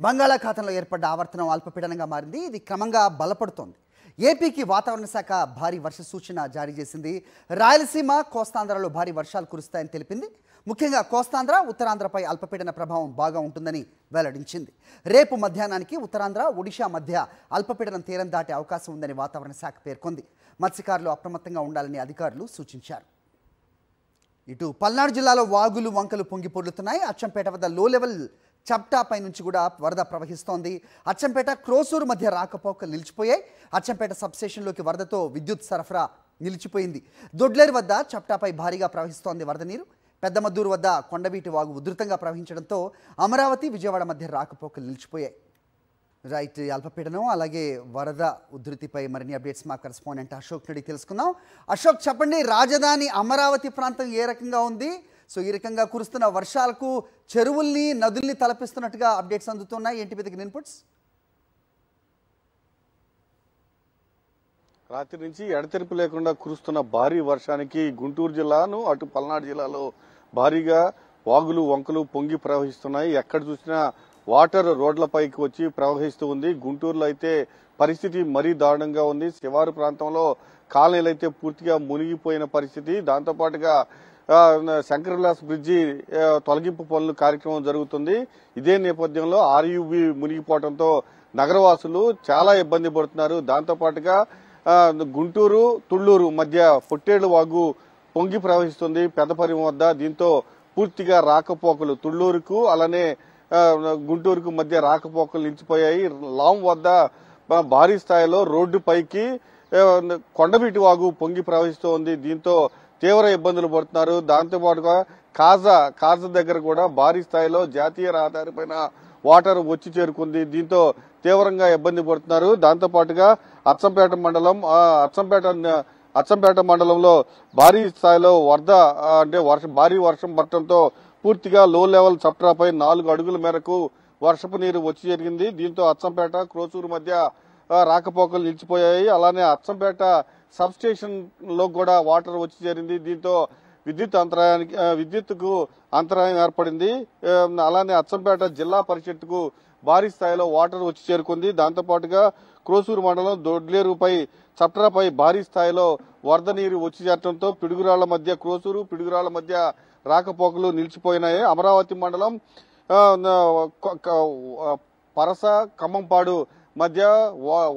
బంగాళాఖాతంలో ఏర్పడ్డ ఆవర్తనం అల్పపీడనంగా మారింది. ఇది క్రమంగా బలపడుతోంది. ఏపీకి వాతావరణ శాఖ భారీ వర్ష సూచన జారీ చేసింది. రాయలసీమ, కోస్తాంధ్రలో భారీ వర్షాలు కురుస్తాయని తెలిపింది. ముఖ్యంగా కోస్తాంధ్ర, ఉత్తరాంధ్రపై అల్పపీడన ప్రభావం బాగా ఉంటుందని వెల్లడించింది. రేపు మధ్యాహ్నానికి ఉత్తరాంధ్ర, ఒడిషా మధ్య అల్పపీడనం తీరం దాటే అవకాశం ఉందని వాతావరణ శాఖ పేర్కొంది. మత్స్యకారులు అప్రమత్తంగా ఉండాలని అధికారులు సూచించారు. ఇటు పల్నాడు జిల్లాలో వాగులు, వంకలు పొంగి పొర్లుతున్నాయి. అచ్చంపేట వద్ద లో లెవెల్ చప్టాపై నుంచి కూడా వరద ప్రవహిస్తోంది. అచ్చంపేట, క్రోసూరు మధ్య రాకపోకలు నిలిచిపోయాయి. అచ్చంపేట సబ్స్టేషన్లోకి వరదతో విద్యుత్ సరఫరా నిలిచిపోయింది. దొడ్లేరు వద్ద చప్టాపై భారీగా ప్రవహిస్తోంది వరద నీరు. పెద్దమద్దూరు వద్ద కొండవీటి వాగు ఉధృతంగా ప్రవహించడంతో అమరావతి, విజయవాడ మధ్య రాకపోకలు నిలిచిపోయాయి. రైట్, అల్పపీడనం అలాగే వరద ఉధృతిపై మరిన్ని అప్డేట్స్ మా కరెస్పాండెంట్ అశోక్ నుండి తెలుసుకుందాం. అశోక్, చెప్పండి, రాజధాని అమరావతి ప్రాంతం ఏ రకంగా ఉంది? సో ఈ రకంగా కురుస్తున్న వర్షాలకు చెరువుల్ని, నదుల్ని తలపిస్తున్నట్టుగా అప్డేట్స్ అందుతున్నాయి. ఏంటి వెతికిన ఇన్పుట్స్? రాత్రి నుంచి ఎడతెరిపి లేకుండా కురుస్తున్న భారీ వర్షానికి గుంటూరు జిల్లాను, అటు పల్నాడు జిల్లాలో భారీగా వాగులు, వంకలు పొంగి ప్రవహిస్తున్నాయి. ఎక్కడ చూసినా వాటర్ రోడ్లపైకి వచ్చి ప్రవహిస్తూ ఉంది. గుంటూరులో అయితే పరిస్థితి మరీ దారుణంగా ఉంది. శివారు ప్రాంతంలో కాలనీలు అయితే పూర్తిగా మునిగిపోయిన పరిస్థితి. దాంతోపాటుగా శంకర్ విలాస్ బ్రిడ్జి తొలగింపు పనులు కార్యక్రమం జరుగుతుంది. ఇదే నేపథ్యంలో ఆర్యూబీ మునిగిపోవడంతో నగరవాసులు చాలా ఇబ్బంది పడుతున్నారు. దాంతోపాటుగా గుంటూరు, తుళ్లూరు మధ్య పొట్టేళ్లు వాగు పొంగి ప్రవహిస్తుంది పెద్దపరిమ వద్ద. దీంతో పూర్తిగా రాకపోకలు తుళ్లూరుకు అలానే గుంటూరుకు మధ్య రాకపోకలు నిలిచిపోయాయి. లాం వద్ద భారీ స్థాయిలో రోడ్డుపైకి కొండవీటి వాగు పొంగి ప్రవహిస్తోంది. దీంతో తీవ్ర ఇబ్బందులు పడుతున్నారు. దాంతోపాటుగా కాజా దగ్గర కూడా భారీ స్థాయిలో జాతీయ రహదారిపైన వాటర్ వచ్చి చేరుకుంది. దీంతో తీవ్రంగా ఇబ్బంది పడుతున్నారు. దాంతోపాటుగా అచ్చంపేట మండలంలో భారీ స్థాయిలో వరద భారీ వర్షం పడటంతో పూర్తిగా లో లెవెల్ చప్టాపై 4 అడుగుల మేరకు వర్షపు నీరు వచ్చి జరిగింది. దీంతో అచ్చంపేట, క్రోసూరు మధ్య రాకపోకలు నిలిచిపోయాయి. అలానే అచ్చంపేట సబ్ స్టేషన్ లో కూడా వాటర్ వచ్చి చేరింది. దీంతో విద్యుత్తుకు అంతరాయం ఏర్పడింది. అలానే అచ్చంపేట జిల్లా పరిషత్కు భారీ స్థాయిలో వాటర్ వచ్చి చేరుకుంది. దాంతోపాటుగా క్రోసూరు మండలం దొడ్లేరుపై చప్టాపై భారీ స్థాయిలో వరద నీరు వచ్చి చేరడంతో పిడుగురాళ్ల మధ్య క్రోసూరు, పిడుగురాళ్ల మధ్య రాకపోకలు నిలిచిపోయినాయి. అమరావతి మండలం పరస, ఖమ్మంపాడు మధ్య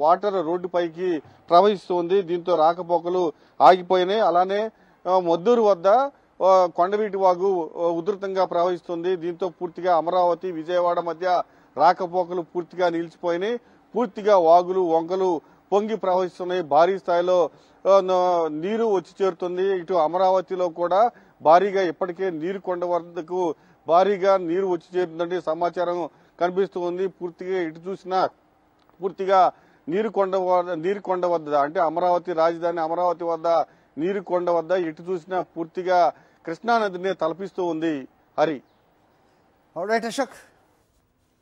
వాటర్ రోడ్డుపైకి ప్రవహిస్తుంది. దీంతో రాకపోకలు ఆగిపోయినాయి. అలానే మద్దూరు వద్ద కొండవీటి వాగు ఉధృతంగా ప్రవహిస్తుంది. దీంతో పూర్తిగా అమరావతి, విజయవాడ మధ్య రాకపోకలు పూర్తిగా నిలిచిపోయినాయి. పూర్తిగా వాగులు, వంకలు పొంగి ప్రవహిస్తున్నాయి. భారీ స్థాయిలో నీరు వచ్చి చేరుతుంది. ఇటు అమరావతిలో కూడా భారీగా ఇప్పటికే నీరు కొండ వద్దకు భారీగా నీరు వచ్చి చేరుతుందంటే సమాచారం కనిపిస్తూ ఉంది. పూర్తిగా ఇటు చూసినా పూర్తిగా నీరు కొండ వద్ద అంటే అమరావతి రాజధాని అమరావతి వద్ద నీరు కొండ వద్ద ఎటు చూసినా పూర్తిగా కృష్ణానదిని తలపిస్తూ ఉంది. హరి. ఆల్రైట్ అశోక్.